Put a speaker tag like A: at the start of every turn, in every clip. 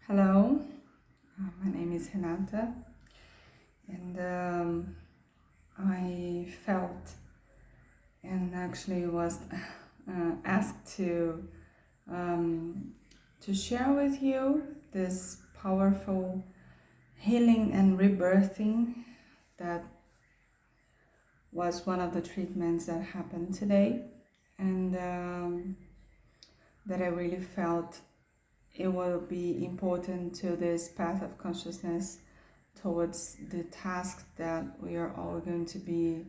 A: Hello, my name is Renata, and I felt and actually was asked to share with you this powerful healing and rebirthing that was one of the treatments that happened today, and that I really felt it will be important to this path of consciousness towards the task that we are all going to be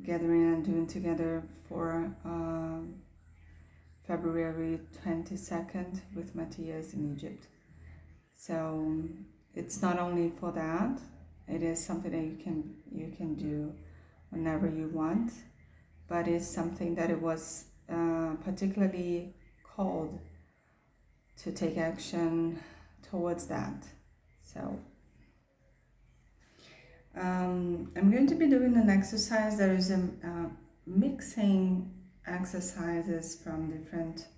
A: gathering and doing together for February 22nd with Matthias in Egypt. So it's not only for that, it is something that you can do whenever you want, but it's something that it was particularly called to take action towards that. So I'm going to be doing an exercise. There is a mixing exercises from different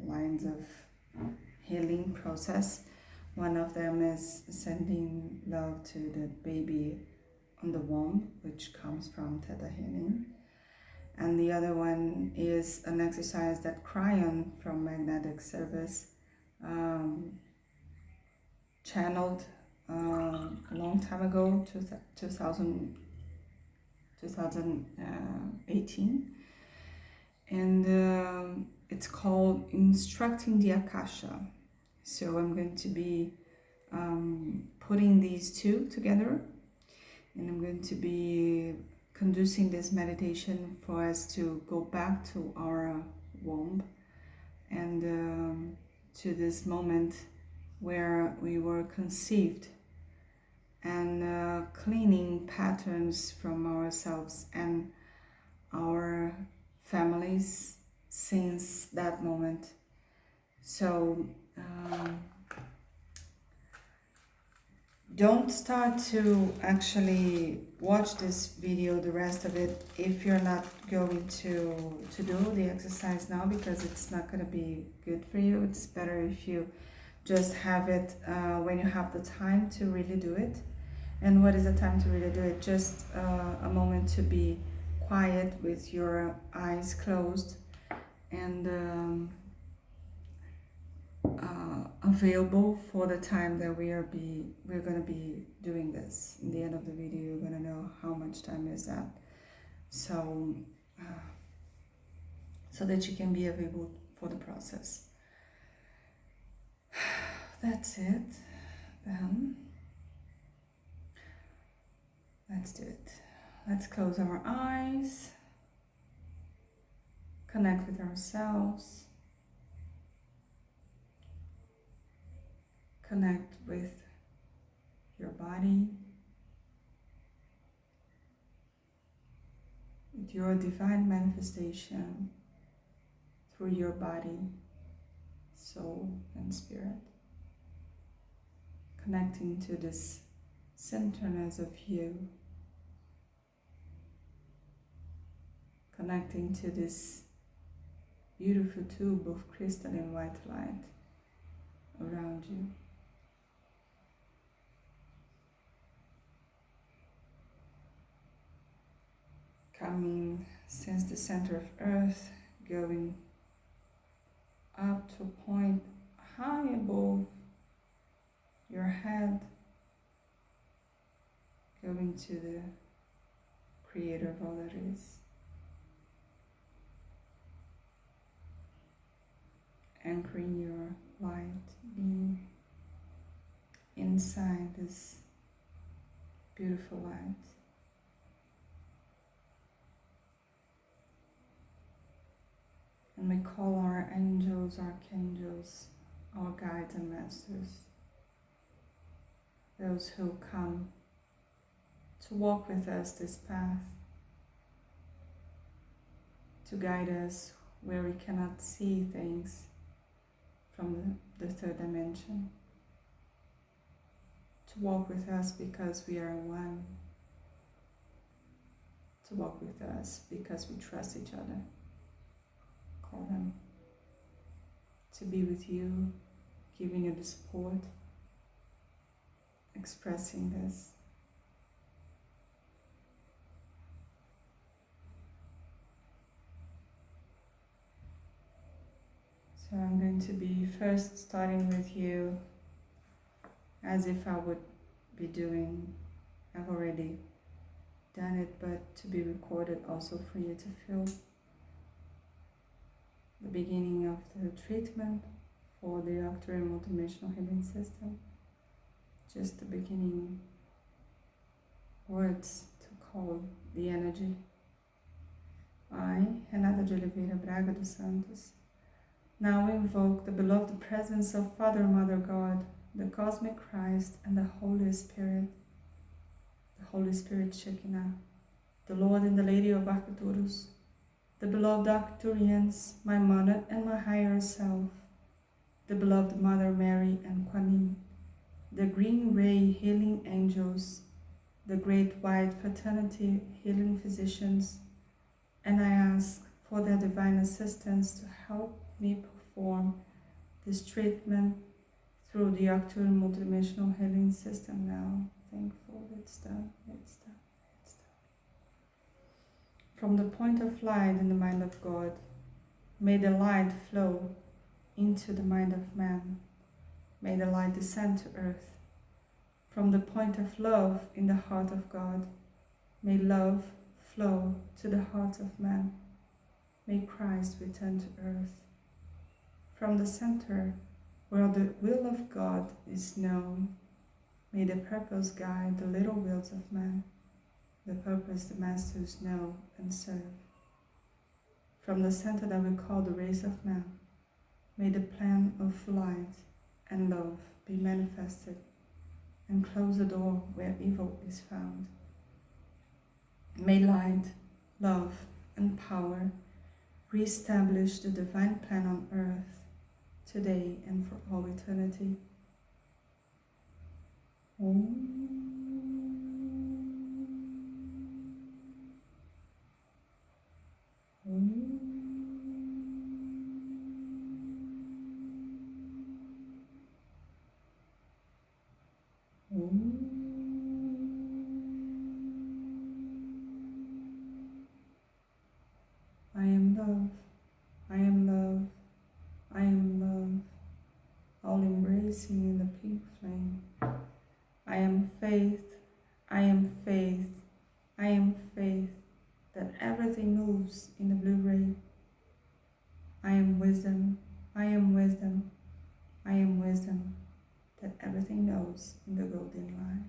A: lines of healing process. One of them is sending love to the baby on the womb, which comes from Theta healing. And the other one is an exercise that Cryon from Magnetic Service channeled a long time ago, 2018, and it's called Instructing the Akasha. So I'm going to be putting these two together, and I'm going to be conducing this meditation for us to go back to our womb and to this moment where we were conceived, and cleaning patterns from ourselves and our families since that moment. So don't start to actually watch this video, the rest of it, if you're not going to do the exercise now, because it's not going to be good for you. It's better if you just have it when you have the time to really do it. And what is the time to really do it? Just a moment to be quiet with your eyes closed and available for the time that we're going to be doing this. In the end of the video, you're going to know how much time is that. So so that you can be available for the process. That's it. Then let's do it. Let's close our eyes, connect with ourselves, connect with your body, with your divine manifestation through your body, soul, and spirit. Connecting to this centerness of you, connecting to this beautiful tube of crystalline white light around you. Coming since the center of earth, going up to a point high above your head, going to the creator of all that is. Anchoring your light being inside this beautiful light. And we call our angels, archangels, our guides and masters, those who come to walk with us this path, to guide us where we cannot see things from the third dimension, to walk with us because we are one, to walk with us because we trust each other. Call them to be with you, giving you the support, expressing this. So I'm going to be first starting with you as if I would be doing, I've already done it, but to be recorded also for you to feel the beginning of the treatment for the Octary multidimensional healing system. Just the beginning words to call the energy. I, Renata de Oliveira Braga dos Santos, now invoke the beloved presence of Father, Mother God, the Cosmic Christ, and the Holy Spirit Shekinah, the Lord and the Lady of Arcturus, the beloved Arcturians, my mother and my higher self, the beloved Mother Mary and Kuan Yin, the Green Ray healing angels, the Great White Fraternity healing physicians, and I ask for their divine assistance to help me perform this treatment through the Octary multidimensional healing system now. Thankful it's done, it's done, it's done. From the point of light in the mind of God, may the light flow into the mind of man. May the light descend to earth. From the point of love in the heart of God, may love flow to the heart of man. May Christ return to earth. From the center, where the will of God is known, may the purpose guide the little wills of man, the purpose the masters know and serve. From the center that we call the race of man, may the plan of light and love be manifested, and close the door where evil is found. May light, love, and power re-establish the divine plan on earth, today and for all eternity. Om. Om. Om. I am love, I am love, I am love, all embracing in the pink flame. I am faith, I am faith, I am faith, that everything moves in the blue ray. I am wisdom, I am wisdom, I am wisdom, that everything knows in the golden light.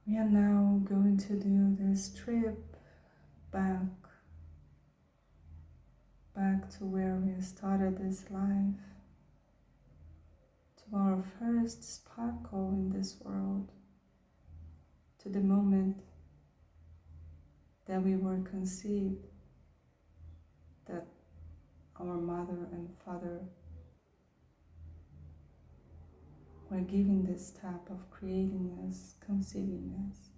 A: We are now going to do this trip back to where we started this life, to our first sparkle in this world, to the moment that we were conceived, that our mother and father were giving this step of creating us, conceiving us.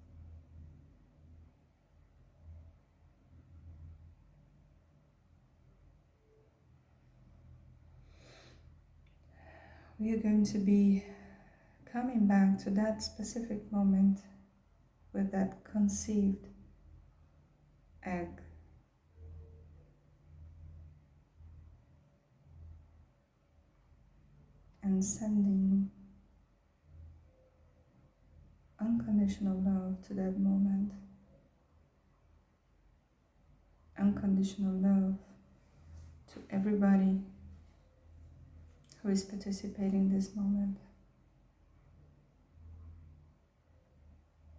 A: we are going to be coming back to that specific moment with that conceived egg. And sending unconditional love to that moment. Unconditional love to everybody who is participating in this moment.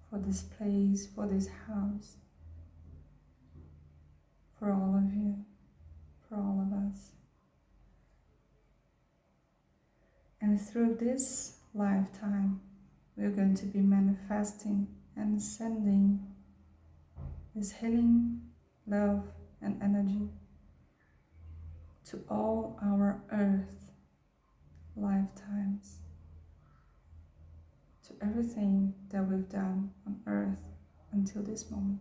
A: For this place, for this house, for all of you, for all of us. And through this lifetime, we're going to be manifesting and sending this healing, love, and energy to all our earth lifetimes, to everything that we've done on earth until this moment.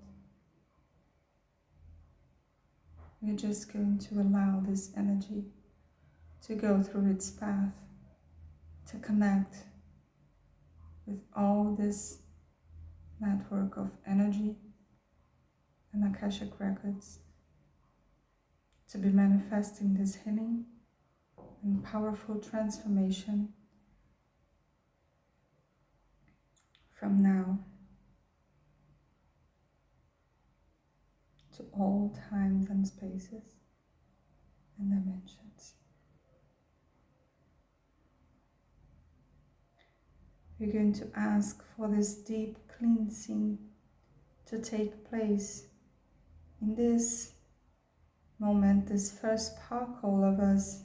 A: We're just going to allow this energy to go through its path, to connect with all this network of energy and Akashic Records, to be manifesting this healing and powerful transformation from now to all times and spaces and dimensions. We're going to ask for this deep cleansing to take place in this moment, this first sparkle of us.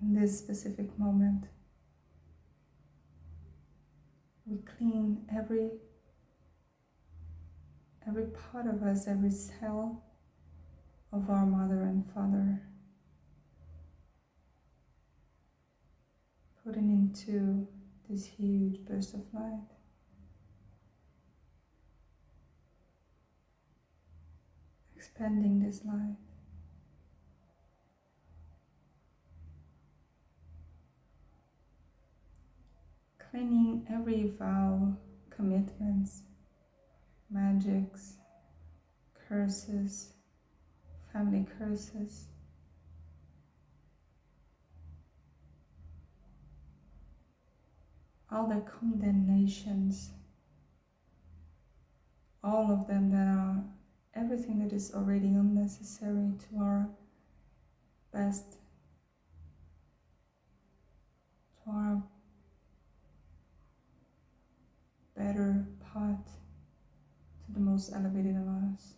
A: In this specific moment, we clean every part of us, every cell of our mother and father, putting into this huge burst of light. Expanding this light. Cleaning every vow, commitments, magics, curses, family curses, all the condemnations, all of them that are everything that is already unnecessary to our best, to our better part, to the most elevated of us.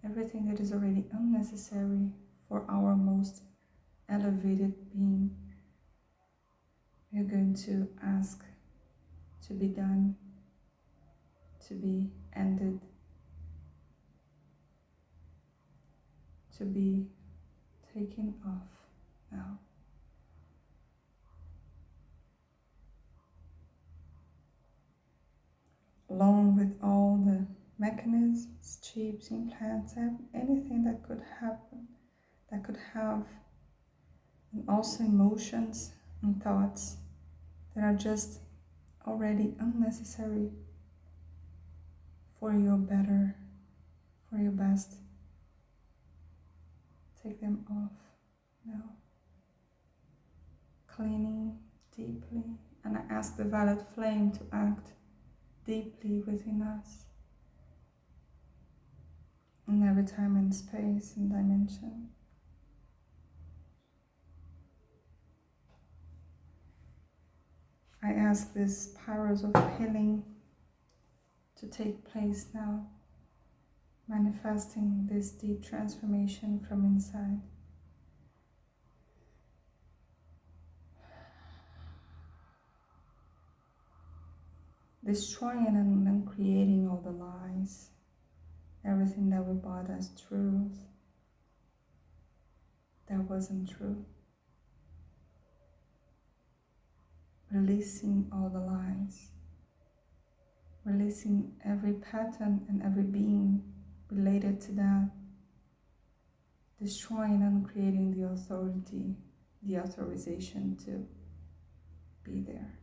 A: Everything that is already unnecessary for our most elevated being, we are going to ask to be done, to be ended, to be taken off now. Along with all the mechanisms, chips, implants, anything that could happen, that could have, and also emotions and thoughts that are just already unnecessary for your better, for your best. Take them off now. Cleaning deeply, and I ask the violet flame to act deeply within us in every time and space and dimension. I ask this spirals of healing to take place now, manifesting this deep transformation from inside. Destroying and creating all the lies, everything that we bought as truth that wasn't true. Releasing all the lies, releasing every pattern and every being related to that, destroying and creating the authority, the authorization to be there.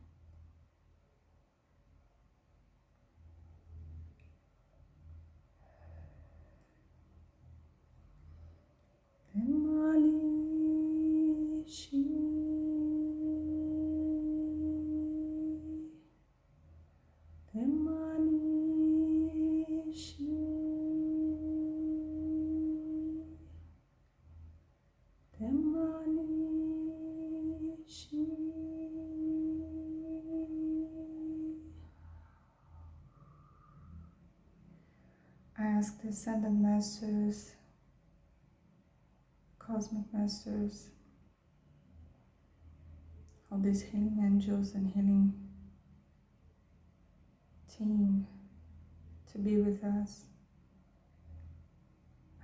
A: I ask the Ascended Masters, Cosmic Masters, all these healing angels and healing team to be with us,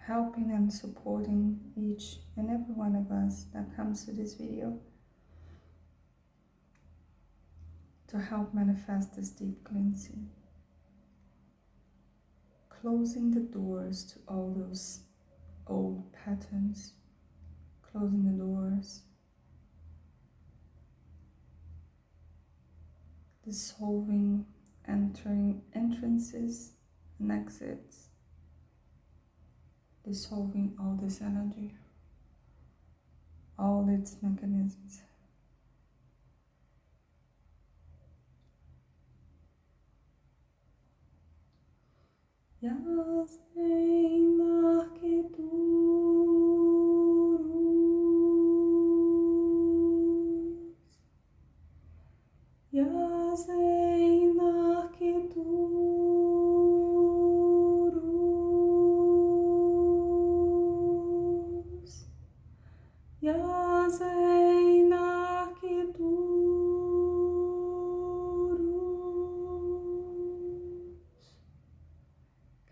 A: helping and supporting each and every one of us that comes to this video to help manifest this deep cleansing, closing the doors to all those old patterns, closing the doors, dissolving, entering entrances and exits, dissolving all this energy, all its mechanisms.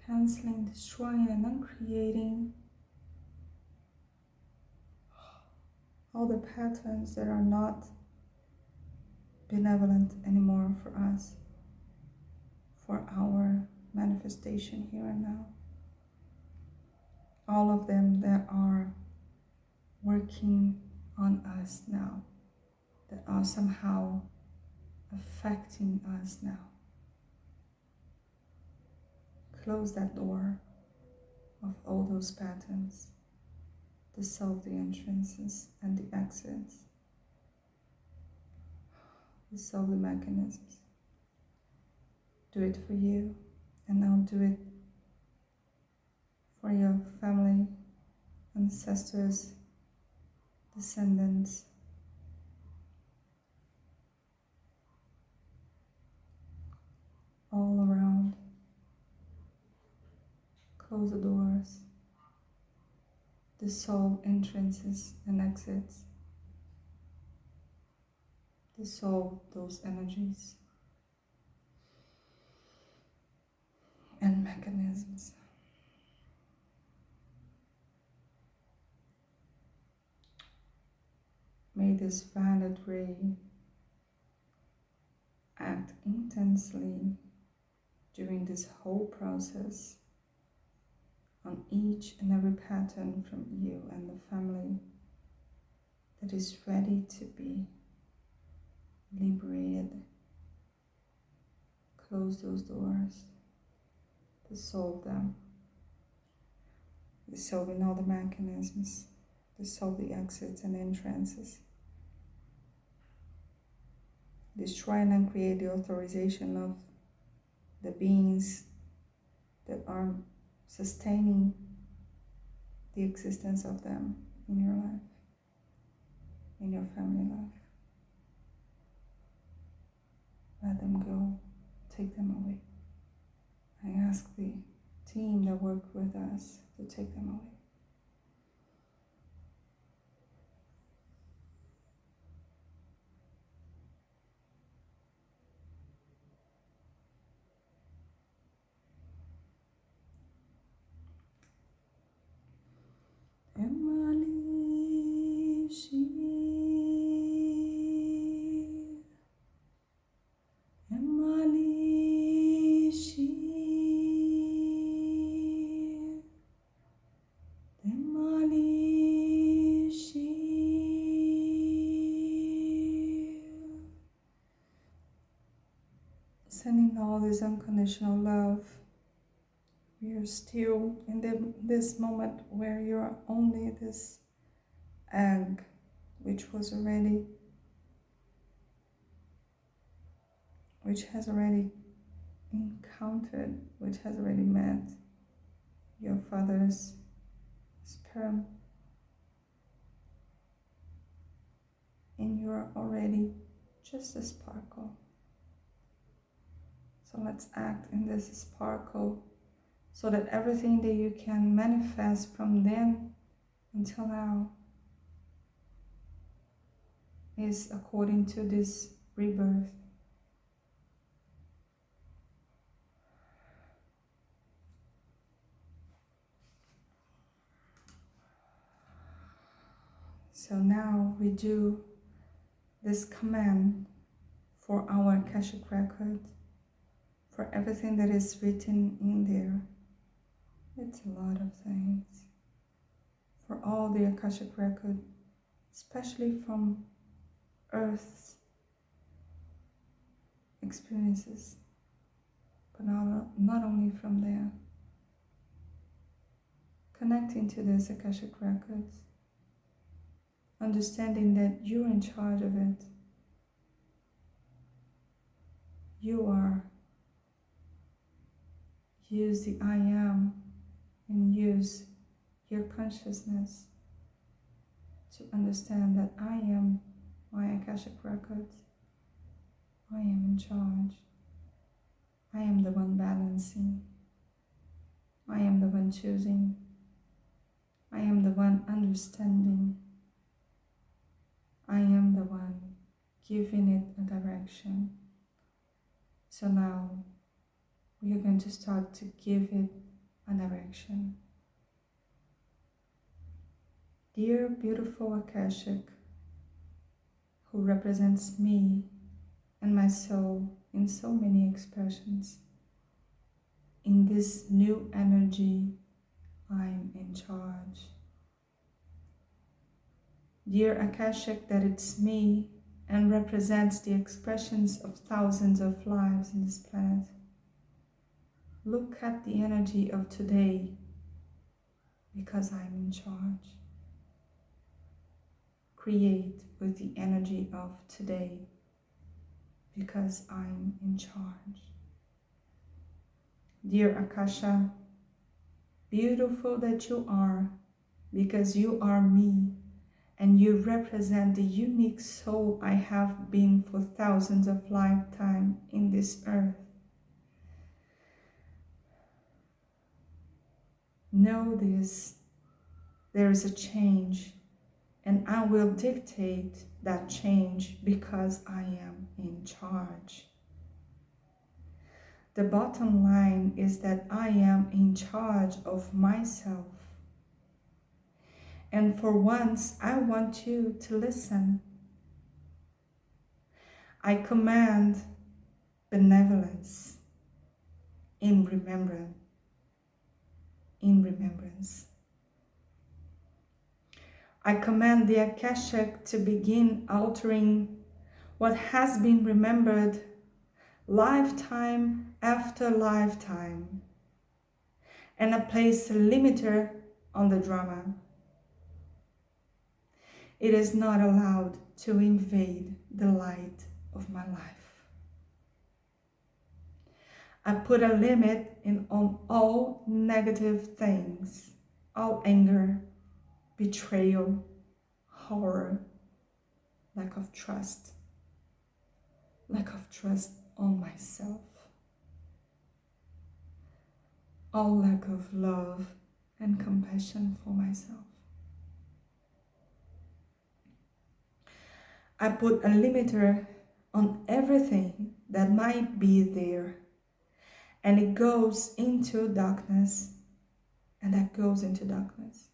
A: Canceling, destroying, and uncreating all the patterns that are not benevolent anymore for us, for our manifestation here and now. All of them that are working on us now, that are somehow affecting us now. Close that door of all those patterns, dissolve the entrances and the exits, dissolve the mechanisms. Do it for you, and now do it for your family, ancestors, descendants, all around. Close the doors, dissolve entrances and exits, dissolve those energies and mechanisms. May this violet ray act intensely during this whole process on each and every pattern from you and the family that is ready to be liberated. Close those doors, dissolve them, dissolving all the mechanisms, dissolve the exits and entrances, destroy and uncreate the authorization of the beings that are sustaining the existence of them in your life, in your family life. Let them go, take them away. I ask the team that worked with us to take them away. Sending all this unconditional love. We are still in this moment where you're only this egg, which has already encountered, which has already met your father's sperm, and you're already just a sparkle. So let's act in this sparkle so that everything that you can manifest from then until now is according to this rebirth. So now we do this command for our Akashic record, for everything that is written in there. It's a lot of things. For all the Akashic record, especially from Earth's experiences, but not only from there. Connecting to this Akashic records, understanding that you're in charge of it. You are. Use the I am and use your consciousness to understand that I am my Akashic records. I am in charge. I am the one balancing. I am the one choosing. I am the one understanding. I am the one giving it a direction. So now we are going to start to give it a direction. Dear beautiful Akashic, who represents me and my soul in so many expressions, in this new energy, I'm in charge. Dear Akashic, that it's me and represents the expressions of thousands of lives in this planet. Look at the energy of today, because I'm in charge. Create with the energy of today, because I'm in charge. Dear Akasha, beautiful that you are, because you are me, and you represent the unique soul I have been for thousands of lifetimes in this earth. Know this, there is a change, and I will dictate that change because I am in charge. The bottom line is that I am in charge of myself. And for once, I want you to listen. I command benevolence in remembrance. I command the Akashic to begin altering what has been remembered lifetime after lifetime, and I place a limiter on the drama. It is not allowed to invade the light of my life. I put a limit on all negative things, all anger, betrayal, horror, lack of trust on myself, all lack of love and compassion for myself. I put a limiter on everything that might be there, and it goes into darkness, and that goes into darkness.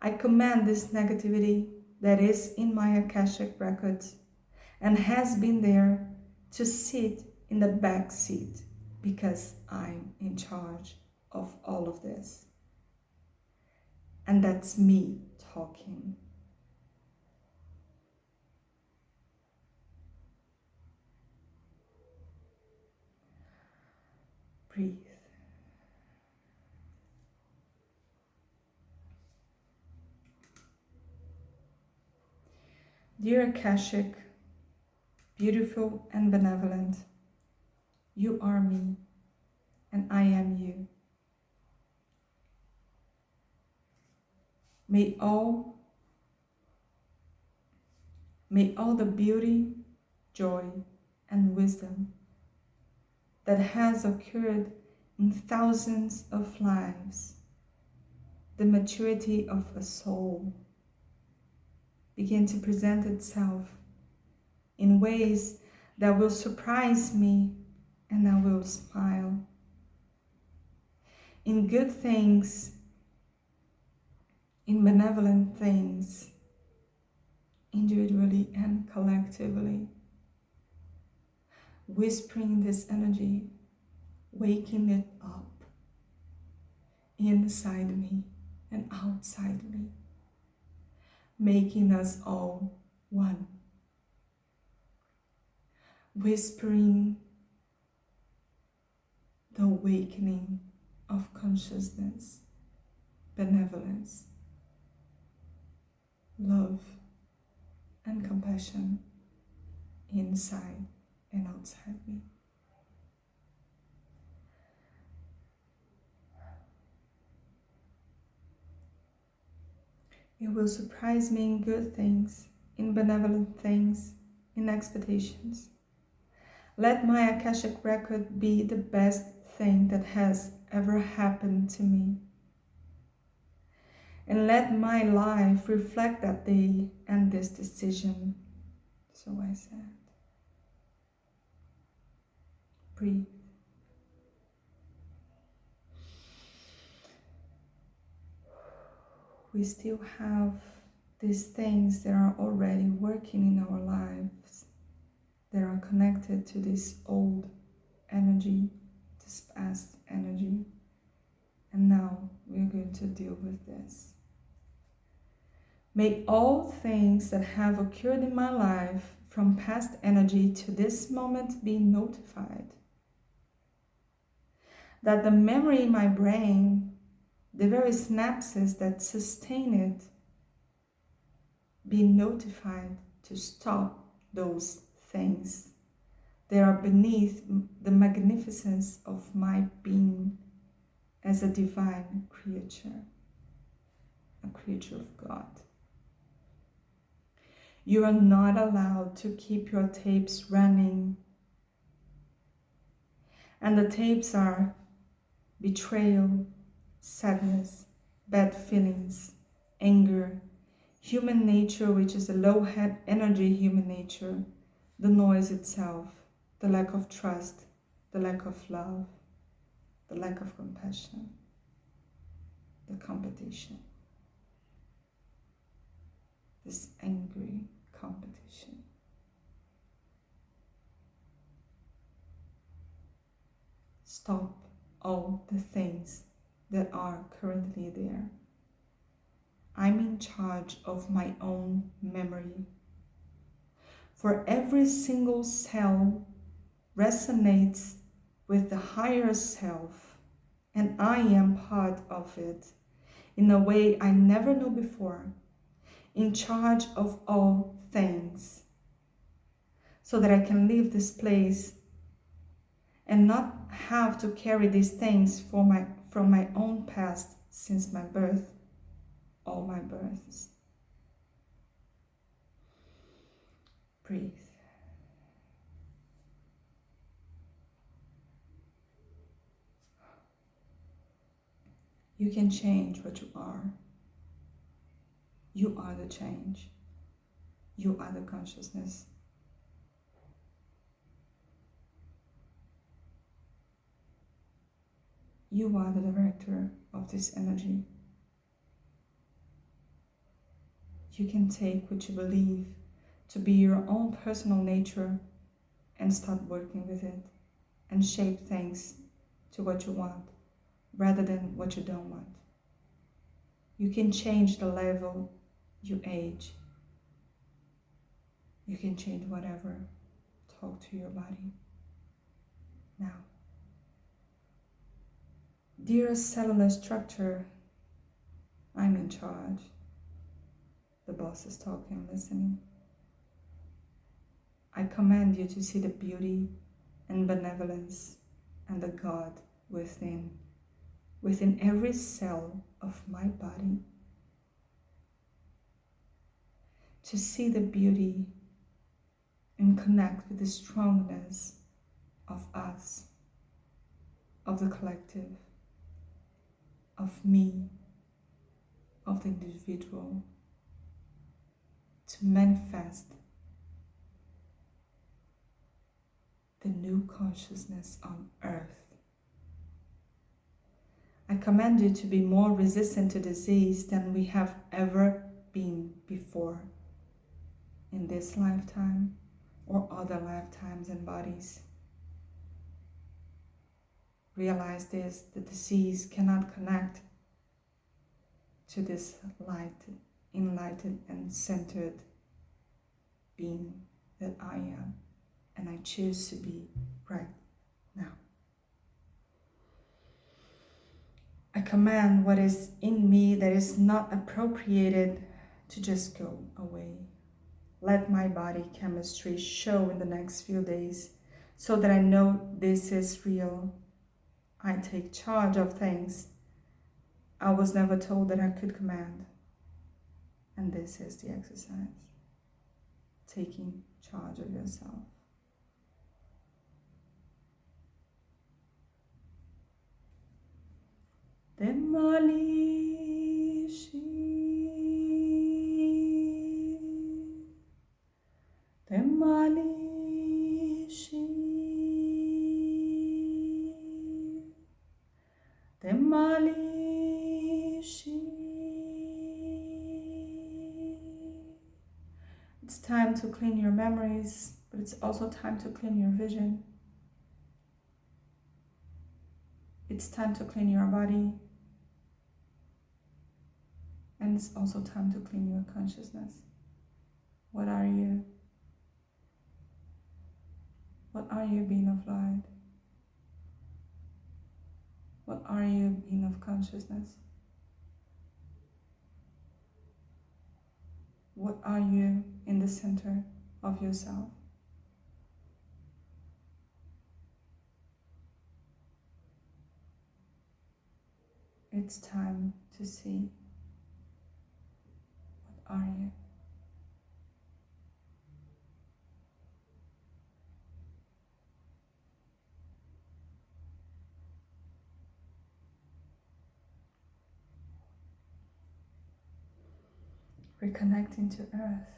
A: I command this negativity that is in my Akashic records and has been there to sit in the back seat, because I'm in charge of all of this. And that's me talking. Breathe. Dear Akashic, beautiful and benevolent, you are me and I am you. May all the beauty, joy, and wisdom that has occurred in thousands of lives, the maturity of a soul, begin to present itself in ways that will surprise me, and I will smile. In good things, in benevolent things, individually and collectively, whispering this energy, waking it up inside me and outside me, making us all one. Whispering the awakening of consciousness, benevolence, love, and compassion inside and outside me. It will surprise me in good things, in benevolent things, in expectations. Let my Akashic record be the best thing that has ever happened to me. And let my life reflect that day and this decision. So I said, breathe. We still have these things that are already working in our lives, that are connected to this old energy, this past energy. And now we're going to deal with this. May all things that have occurred in my life from past energy to this moment be notified. That the memory in my brain, the very synapses that sustain it, be notified to stop those things. They are beneath the magnificence of my being as a divine creature, a creature of God. You are not allowed to keep your tapes running. And the tapes are betrayal, sadness, bad feelings, anger, human nature, which is a low energy human nature, the noise itself, the lack of trust, the lack of love, the lack of compassion, the competition, this angry competition. Stop all the things that are currently there. I'm in charge of my own memory. For every single cell resonates with the higher self, and I am part of it in a way I never knew before, in charge of all things, so that I can leave this place and not have to carry these things from my own past since my birth, all my births. Breathe. You can change what you are. You are the change. You are the consciousness. You are the director of this energy. You can take what you believe to be your own personal nature and start working with it and shape things to what you want rather than what you don't want. You can change the level you age. You can change whatever. Talk to your body now. Dear cellular structure, I'm in charge. The boss is talking, listening. I command you to see the beauty and benevolence and the God within every cell of my body. To see the beauty and connect with the strongness of us, of the collective, of me, of the individual, to manifest the new consciousness on earth. I command you to be more resistant to disease than we have ever been before in this lifetime or other lifetimes and bodies. Realize this, the disease cannot connect to this light, enlightened and centered being that I am, and I choose to be right now. I command what is in me that is not appropriated to just go away. Let my body chemistry show in the next few days so that I know this is real. I take charge of things I was never told that I could command. And this is the exercise. Taking charge of yourself. Demolishi, demolishi, demolishi. It's time to clean your memories, but it's also time to clean your vision. It's time to clean your body. And it's also time to clean your consciousness. What are you? What are you, being of light? What are you, being of consciousness? What are you in the center of yourself? It's time to see. What are you? Reconnecting to earth.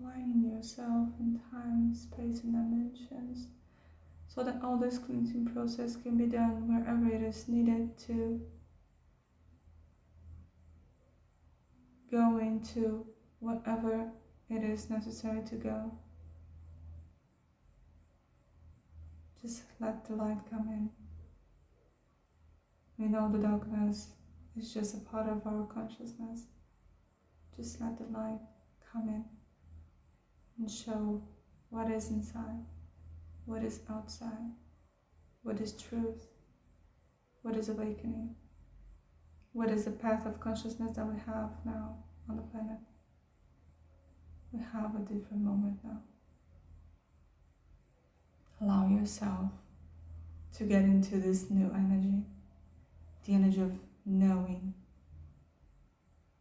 A: Aligning yourself in time, space, and dimensions, so that all this cleansing process can be done wherever it is needed to go into whatever it is necessary to go. Just let the light come in. We know the darkness is just a part of our consciousness. Just let the light come in and show what is inside, what is outside, what is truth, what is awakening, what is the path of consciousness that we have now on the planet. We have a different moment now. Allow yourself to get into this new energy, the energy of knowing,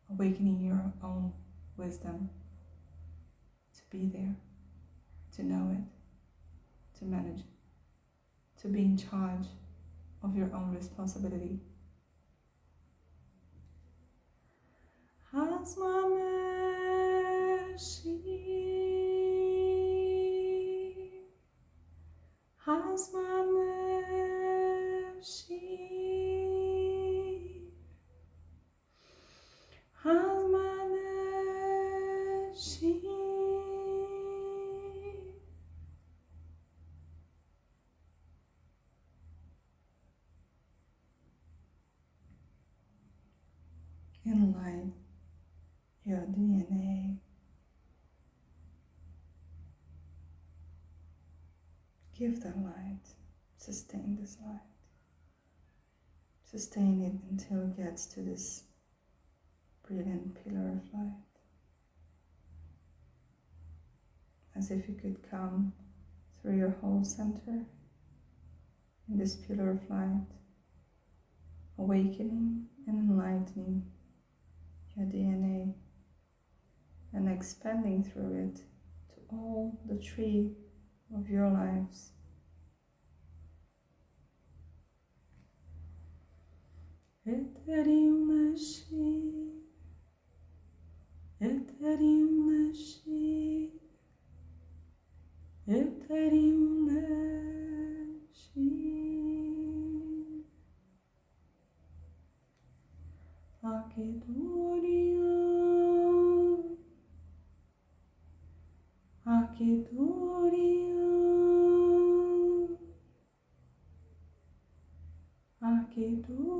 A: awakening your own wisdom, to be there, to know it, to manage it, to be in charge of your own responsibility. Hasma Meshi, Hasma Meshi, Hasma Meshi. Enlighten your DNA. Give that light. Sustain this light. Sustain it until it gets to this brilliant pillar of light. As if you could come through your whole center in this pillar of light, awakening and enlightening your DNA and expanding through it to all the tree of your lives. Ethereum Nashi, Ethereum Nashi, Ethereum Nashi, Akidorium, Akidorium, Akidorium.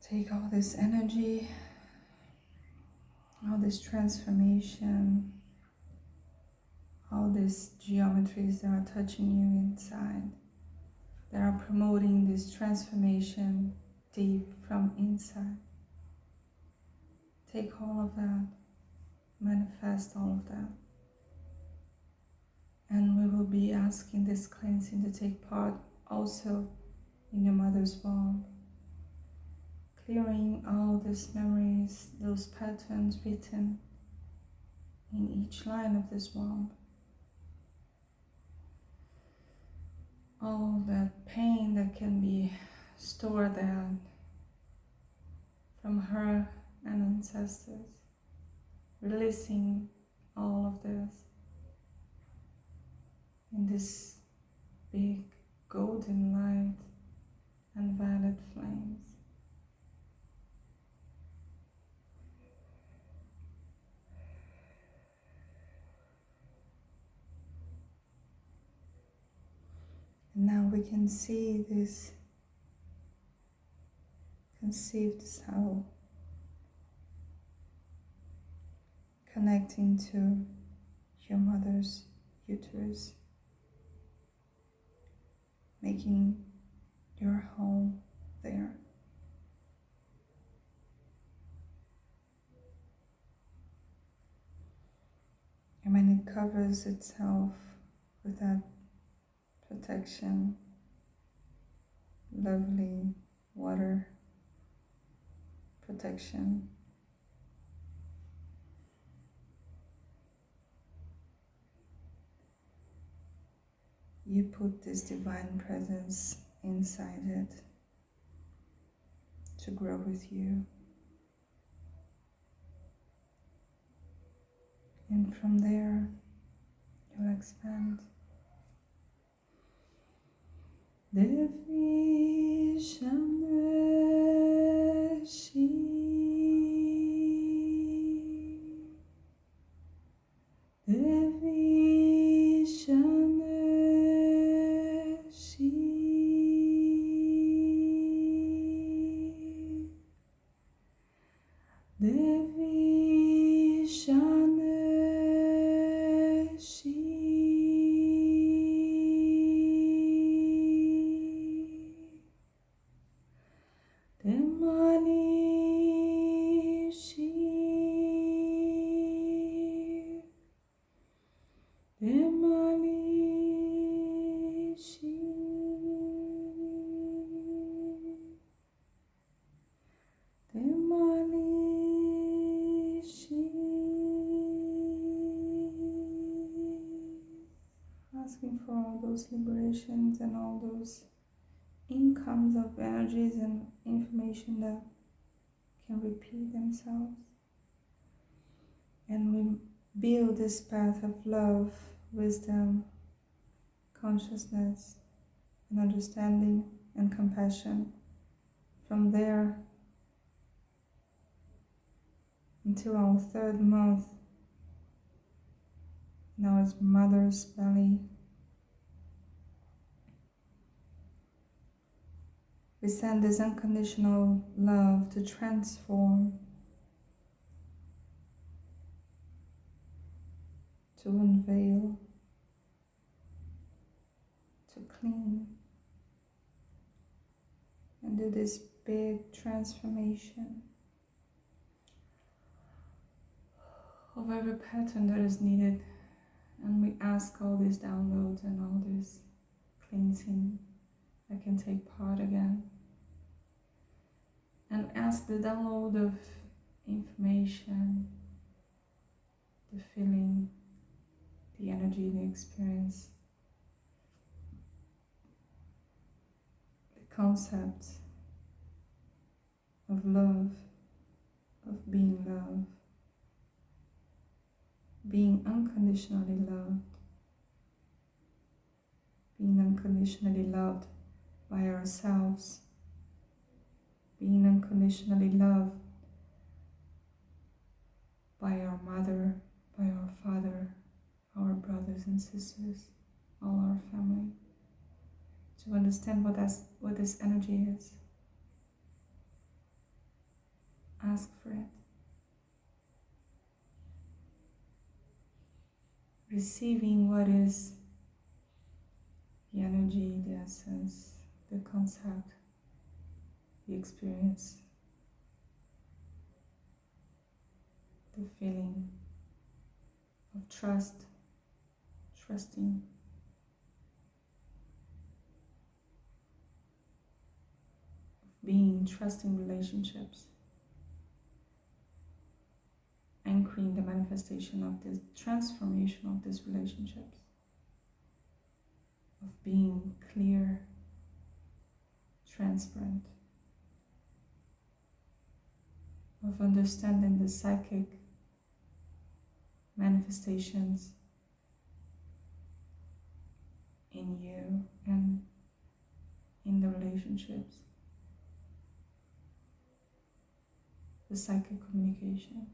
A: Take all this energy, all this transformation, all these geometries that are touching you inside, that are promoting this transformation deep from inside. Take all of that, manifest all of that. And we will be asking this cleansing to take part also in your mother's womb, clearing all these memories, those patterns written in each line of this womb. All that pain that can be stored there from her and ancestors, releasing all of this in this big golden light and violet flames. And now we can see this conceived soul connecting to your mother's uterus, making your home there. And when it covers itself with that protection, lovely water protection, you put this divine presence inside it to grow with you. And from there, you'll expand. Devi Shamre asking for all those liberations and all those incomes of energies and information that can repeat themselves. And we build this path of love, wisdom, consciousness, and understanding and compassion from there until our third month in our mother's belly. We send this unconditional love to transform, to unveil, to clean, and do this big transformation of every pattern that is needed. And we ask all these downloads and all this cleansing that can take part again. And ask the download of information, the feeling, the energy, the experience, the concept of love, of being love, being unconditionally loved, being unconditionally loved by ourselves, being unconditionally loved by our mother, by our father, our brothers and sisters, all our family, to understand what this energy is. Ask for it. Receiving what is the energy, the essence, the concept, the experience, the feeling of trust, trusting, of being, trusting relationships, anchoring the manifestation of this transformation of these relationships, of being clear, transparent, of understanding the psychic manifestations in you and in the relationships, the psychic communication.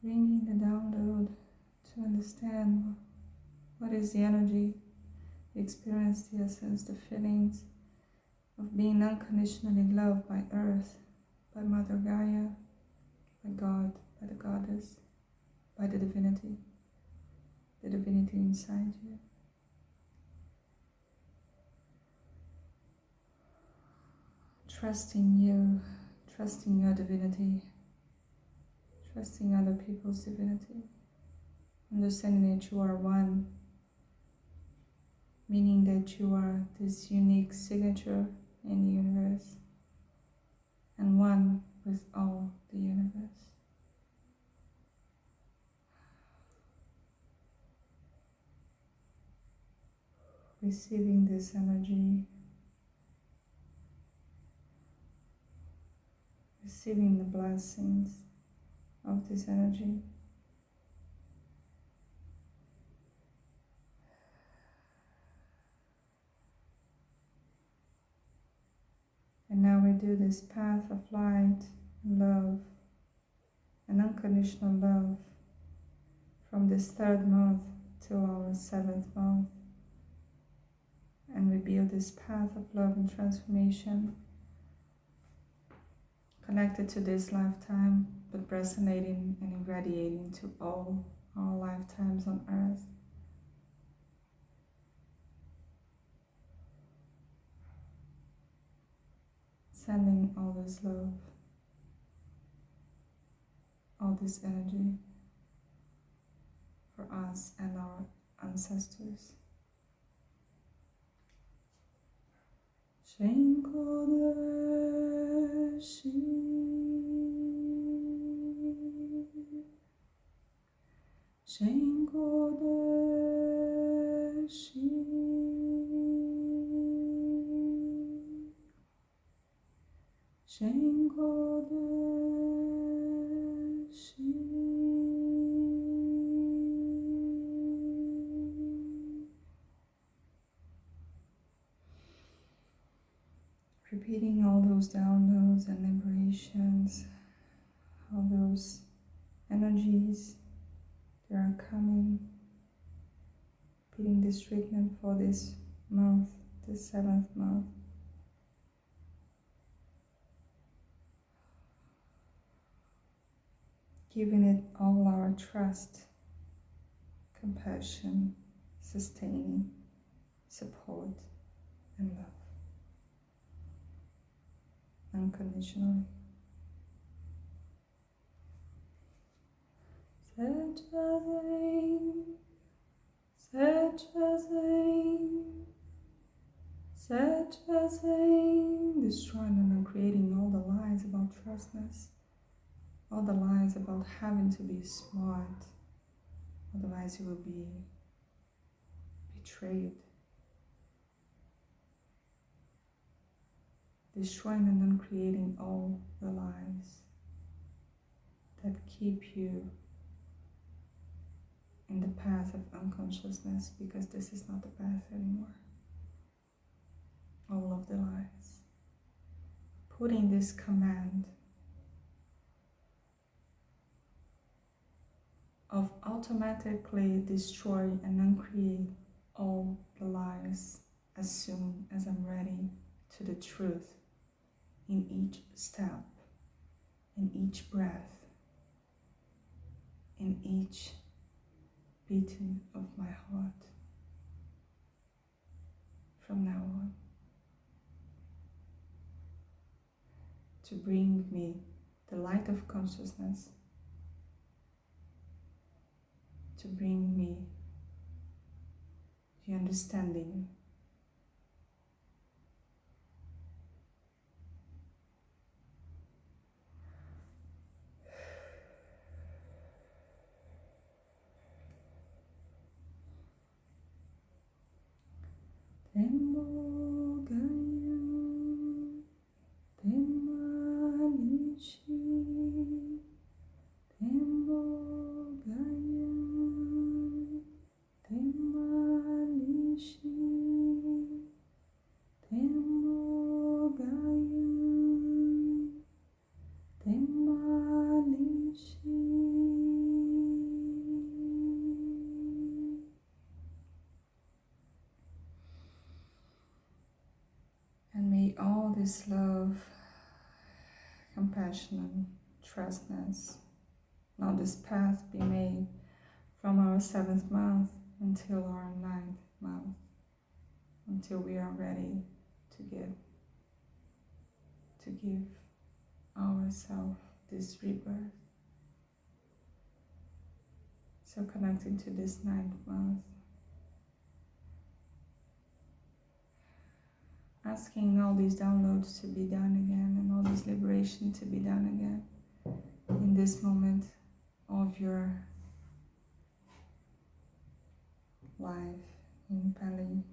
A: Bringing the download to understand what is the energy, the experience, the essence, the feelings of being unconditionally loved by Earth, by Mother Gaia, by God, by the Goddess, by the divinity inside you. Trusting you, trusting your divinity, trusting other people's divinity, understanding that you are one, meaning that you are this unique signature in the universe and one with all the universe. Receiving this energy, receiving the blessings of this energy, do this path of light, love, and unconditional love from this third month to our seventh month. And we build this path of love and transformation connected to this lifetime, but resonating and irradiating to all our lifetimes on earth. Sending all this love, all this energy for us and our ancestors. Shenkodeshi, Shenkodeshi, Shenkodeshi. Repeating all those downloads and liberations, all those energies that are coming. Repeating this treatment for this month, this seventh month. Giving it all our trust, compassion, sustaining, support, and love. Unconditionally. Setchazing, Setchazing, Setchazing, destroying and uncreating all the lies about trustness, all the lies about having to be smart, otherwise you will be betrayed. Destroying and uncreating all the lies that keep you in the path of unconsciousness, because this is not the path anymore. All of the lies. Putting this command of automatically destroy and uncreate all the lies as soon as I'm ready to the truth in each step, in each breath, in each beating of my heart from now on, to bring me the light of consciousness, to bring me the understanding Tembo Gayam, Temanishi, Tembo Gayam, Temanishi, Tembo Gayam, Temanishi. And may all this love, compassion, trustness, now this path be made from our seventh month until our ninth month, until we are ready to give ourselves this rebirth. So connecting to this ninth month, asking all these downloads to be done again and all this liberation to be done again in this moment of your life in Pali.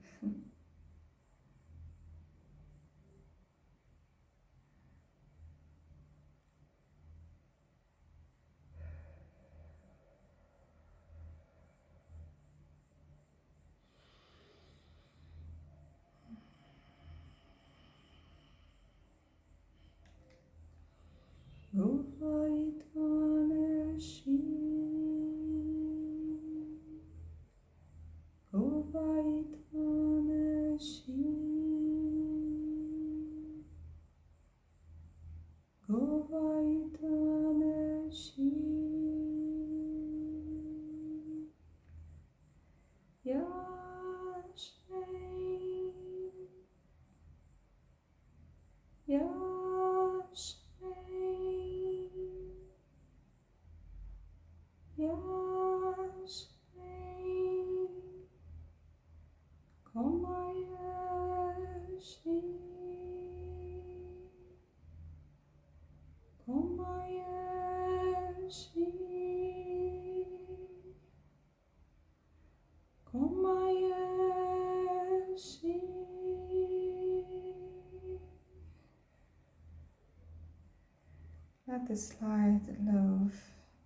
A: Let this light, love,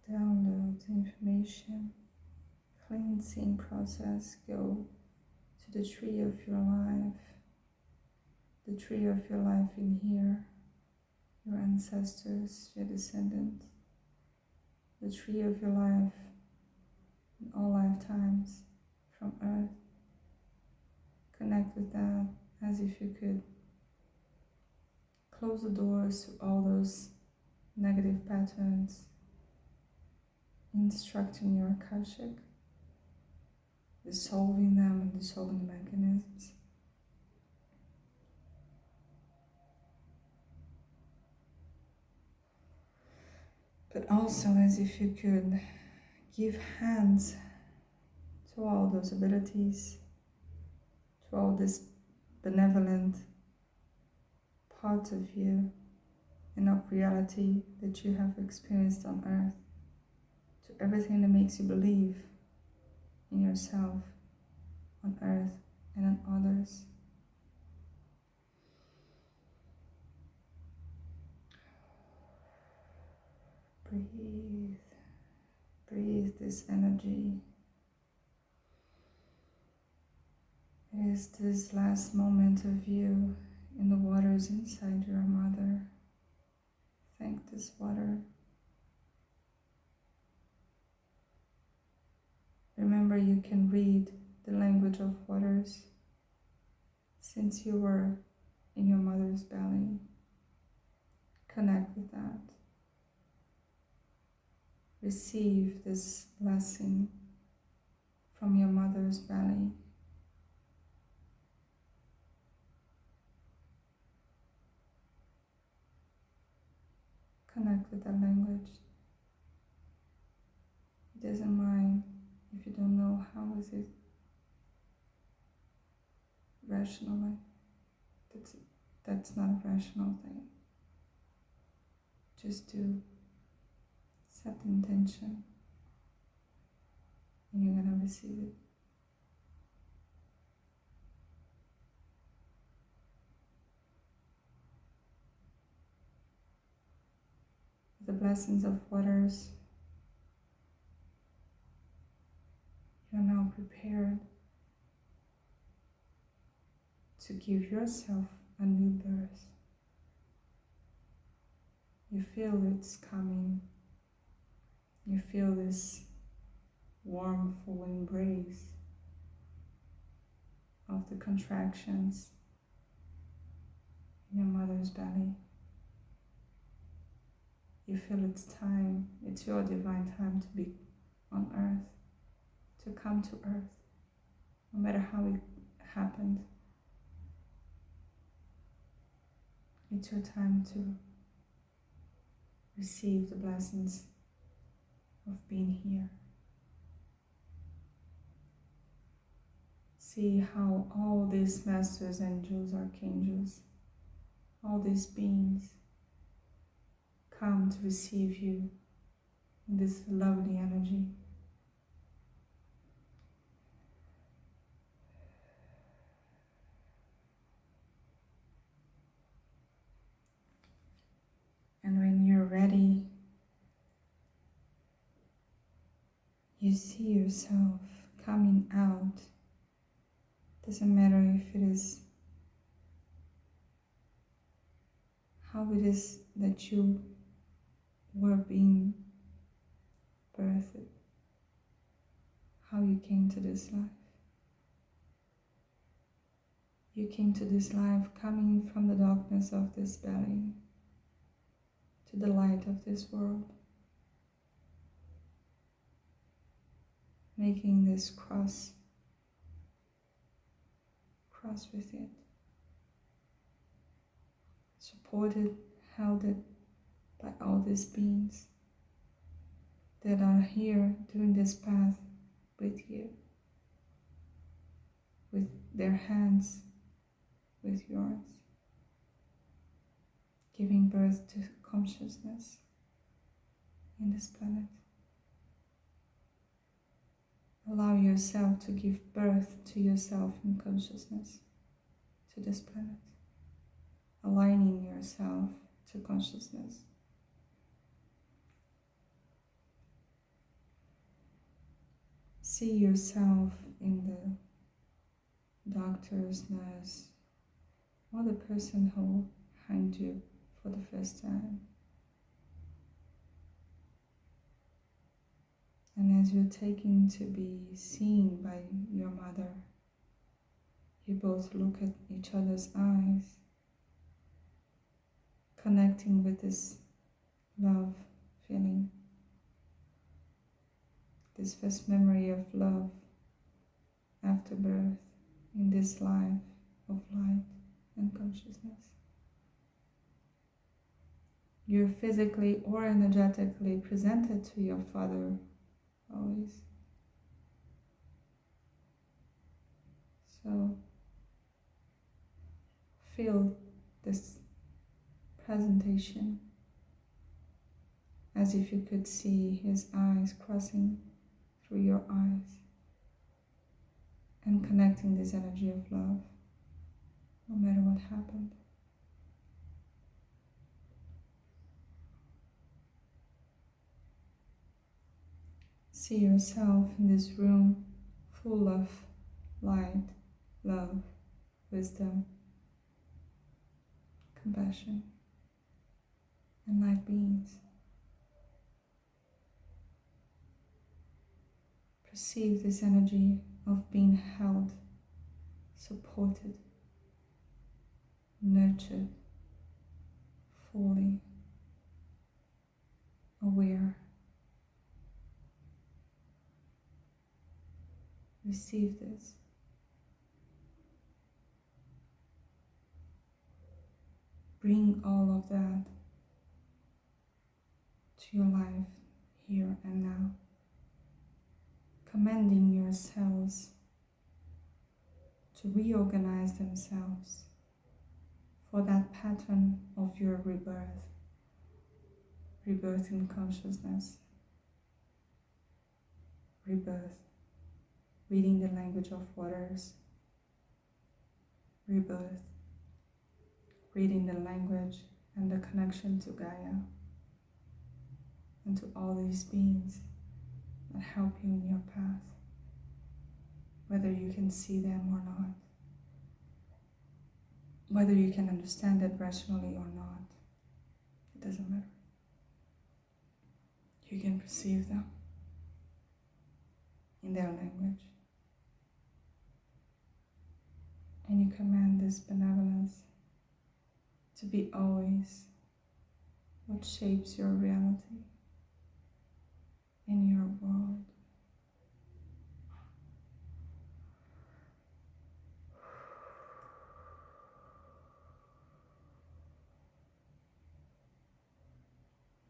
A: download information, cleansing process go to the tree of your life, the tree of your life in here, your ancestors, your descendants, the tree of your life in all lifetimes from Earth. Connect with that as if you could close the doors to all those negative patterns, instructing your Akashic, dissolving them and dissolving the mechanisms. But also as if you could give hands to all those abilities, to all this benevolent part of you and of reality that you have experienced on Earth, to everything that makes you believe in yourself on Earth and in others. Breathe, breathe this energy. It is this last moment of you in the waters inside your mother. Thank this water. Remember, you can read the language of waters since you were in your mother's belly. Connect with that. Receive this blessing from your mother's belly. Connect with that language. It doesn't mind if you don't know how is it rationally. That's not a rational thing. Just do. Set the intention and you're gonna receive it. The blessings of waters, you are now prepared to give yourself a new birth. You feel it's coming. You feel this warm, full embrace of the contractions in your mother's belly. You feel it's time, it's your divine time to be on Earth, to come to Earth, no matter how it happened. It's your time to receive the blessings of being here. See how all these masters, angels, archangels, all these beings come to receive you in this lovely energy. And when you're ready, you see yourself coming out. Doesn't matter if it is how it is that you were being birthed, how you came to this life. You came to this life coming from the darkness of this belly to the light of this world, making this cross with it, supported, held it by all these beings that are here doing this path with you, with their hands, with yours, giving birth to consciousness in this planet. Allow yourself to give birth to yourself in consciousness to this planet, aligning yourself to consciousness. See yourself in the doctor's, nurse, or the person who hanged you for the first time. And as you're taking to be seen by your mother, you both look at each other's eyes, connecting with this love feeling, this first memory of love after birth in this life of light and consciousness. You're physically or energetically presented to your father always. So feel this presentation as if you could see his eyes crossing through your eyes and connecting this energy of love no matter what happened. See yourself in this room full of light, love, wisdom, compassion, and light beings. Perceive this energy of being held, supported, nurtured, fully aware. Receive this. Bring all of that to your life here and now, commanding your cells to reorganize themselves for that pattern of your rebirth, rebirth in consciousness, rebirth, reading the language of waters, rebirth, reading the language and the connection to Gaia and to all these beings that help you in your path, whether you can see them or not, whether you can understand it rationally or not, it doesn't matter. You can perceive them in their language. And you command this benevolence to be always what shapes your reality in your world.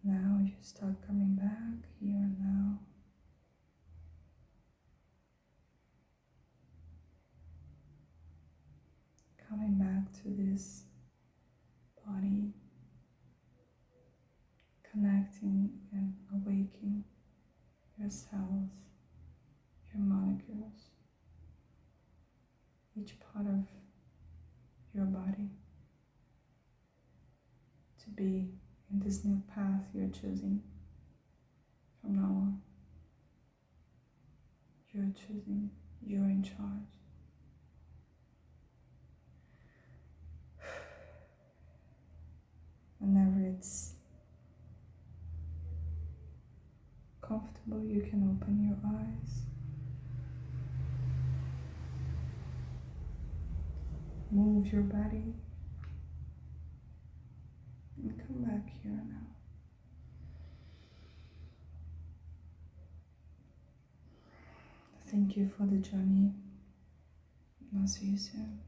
A: Now you start coming back here and now. Coming back to this body, connecting and awakening your cells, your molecules, each part of your body to be in this new path you're choosing from now on. You're choosing, you're in charge. Whenever it's comfortable, you can open your eyes. Move your body and come back here now. Thank you for the journey. I'll see you soon.